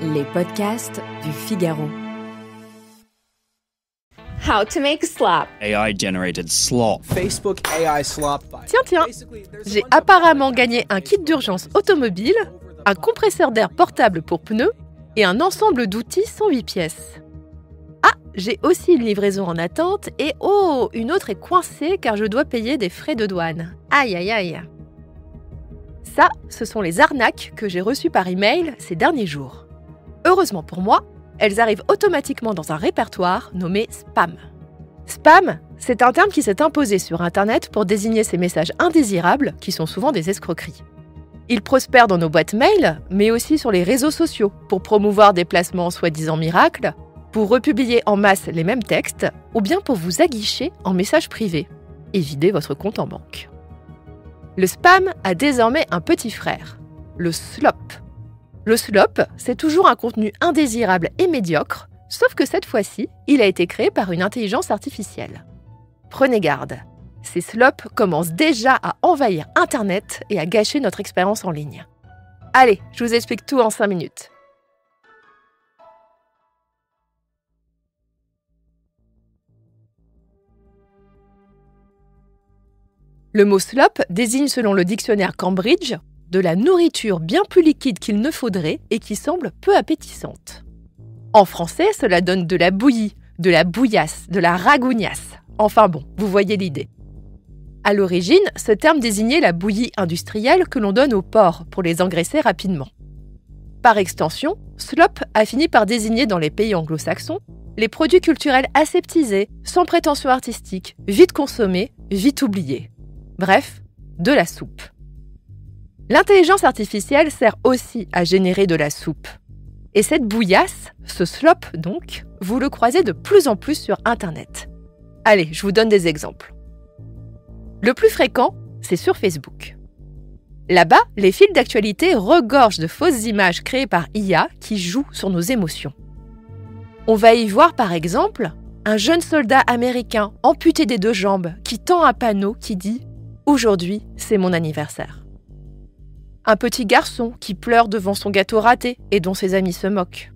Les podcasts du Figaro. How to make slop. AI-generated slop. Facebook AI slop. Tiens, j'ai apparemment gagné un kit d'urgence automobile, un compresseur d'air portable pour pneus et un ensemble d'outils 108 pièces. Ah, j'ai aussi une livraison en attente et une autre est coincée car je dois payer des frais de douane. Aïe aïe aïe. Ça, ce sont les arnaques que j'ai reçues par email ces derniers jours. Heureusement pour moi, elles arrivent automatiquement dans un répertoire nommé spam. Spam, c'est un terme qui s'est imposé sur Internet pour désigner ces messages indésirables qui sont souvent des escroqueries. Ils prospèrent dans nos boîtes mail, mais aussi sur les réseaux sociaux pour promouvoir des placements soi-disant miracles, pour republier en masse les mêmes textes ou bien pour vous aguicher en message privé et vider votre compte en banque. Le spam a désormais un petit frère, le slop. Le slop, c'est toujours un contenu indésirable et médiocre, sauf que cette fois-ci, il a été créé par une intelligence artificielle. Prenez garde, ces slops commencent déjà à envahir Internet et à gâcher notre expérience en ligne. Allez, je vous explique tout en 5 minutes. Le mot slop désigne, selon le dictionnaire Cambridge, de la nourriture bien plus liquide qu'il ne faudrait et qui semble peu appétissante. En français, cela donne de la bouillie, de la bouillasse, de la ragougnasse. Enfin bon, vous voyez l'idée. À l'origine, ce terme désignait la bouillie industrielle que l'on donne aux porcs pour les engraisser rapidement. Par extension, slop a fini par désigner dans les pays anglo-saxons les produits culturels aseptisés, sans prétention artistique, vite consommés, vite oubliés. Bref, de la soupe. L'intelligence artificielle sert aussi à générer de la soupe. Et cette bouillasse, ce slop donc, vous le croisez de plus en plus sur Internet. Allez, je vous donne des exemples. Le plus fréquent, c'est sur Facebook. Là-bas, les fils d'actualité regorgent de fausses images créées par IA qui jouent sur nos émotions. On va y voir par exemple un jeune soldat américain amputé des 2 jambes qui tend un panneau qui dit « Aujourd'hui, c'est mon anniversaire ». Un petit garçon qui pleure devant son gâteau raté et dont ses amis se moquent.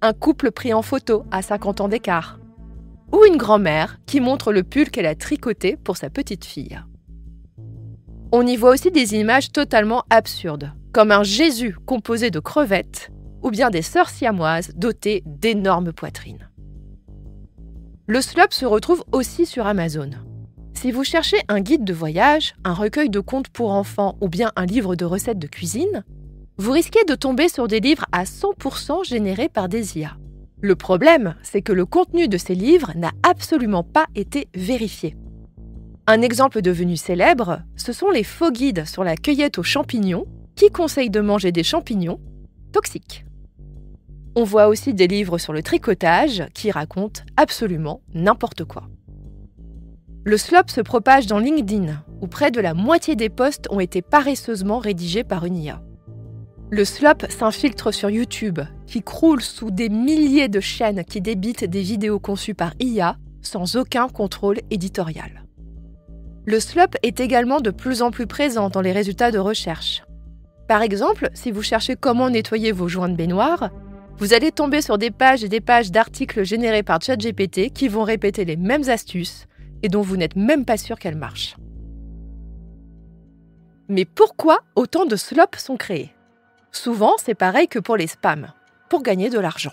Un couple pris en photo à 50 ans d'écart. Ou une grand-mère qui montre le pull qu'elle a tricoté pour sa petite fille. On y voit aussi des images totalement absurdes, comme un Jésus composé de crevettes ou bien des sœurs siamoises dotées d'énormes poitrines. Le slop se retrouve aussi sur Amazon. Si vous cherchez un guide de voyage, un recueil de contes pour enfants ou bien un livre de recettes de cuisine, vous risquez de tomber sur des livres à 100% générés par des IA. Le problème, c'est que le contenu de ces livres n'a absolument pas été vérifié. Un exemple devenu célèbre, ce sont les faux guides sur la cueillette aux champignons qui conseillent de manger des champignons toxiques. On voit aussi des livres sur le tricotage qui racontent absolument n'importe quoi. Le slop se propage dans LinkedIn, où près de la moitié des posts ont été paresseusement rédigés par une IA. Le slop s'infiltre sur YouTube, qui croule sous des milliers de chaînes qui débitent des vidéos conçues par IA sans aucun contrôle éditorial. Le slop est également de plus en plus présent dans les résultats de recherche. Par exemple, si vous cherchez comment nettoyer vos joints de baignoire, vous allez tomber sur des pages et des pages d'articles générés par ChatGPT qui vont répéter les mêmes astuces et dont vous n'êtes même pas sûr qu'elles marchent. Mais pourquoi autant de slops sont créés ? Souvent, c'est pareil que pour les spams, pour gagner de l'argent.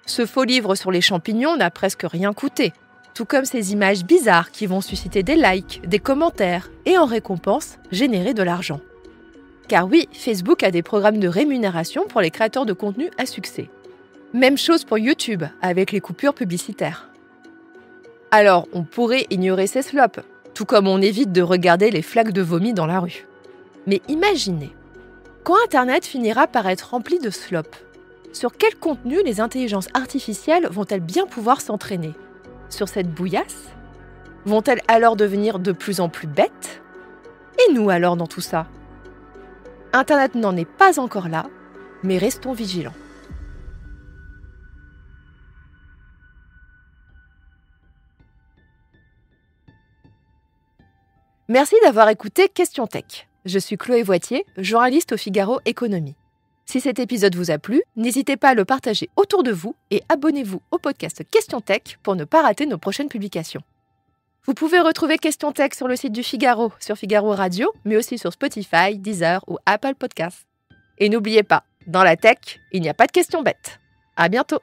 Ce faux livre sur les champignons n'a presque rien coûté, tout comme ces images bizarres qui vont susciter des likes, des commentaires et en récompense, générer de l'argent. Car oui, Facebook a des programmes de rémunération pour les créateurs de contenu à succès. Même chose pour YouTube, avec les coupures publicitaires. Alors, on pourrait ignorer ces slops, tout comme on évite de regarder les flaques de vomi dans la rue. Mais imaginez, quand Internet finira par être rempli de slops, sur quel contenu les intelligences artificielles vont-elles bien pouvoir s'entraîner ? Sur cette bouillasse ? Vont-elles alors devenir de plus en plus bêtes ? Et nous alors dans tout ça ? Internet n'en est pas encore là, mais restons vigilants. Merci d'avoir écouté Question Tech. Je suis Chloé Voitier, journaliste au Figaro Économie. Si cet épisode vous a plu, n'hésitez pas à le partager autour de vous et abonnez-vous au podcast Question Tech pour ne pas rater nos prochaines publications. Vous pouvez retrouver Question Tech sur le site du Figaro, sur Figaro Radio, mais aussi sur Spotify, Deezer ou Apple Podcasts. Et n'oubliez pas, dans la tech, il n'y a pas de questions bêtes. À bientôt!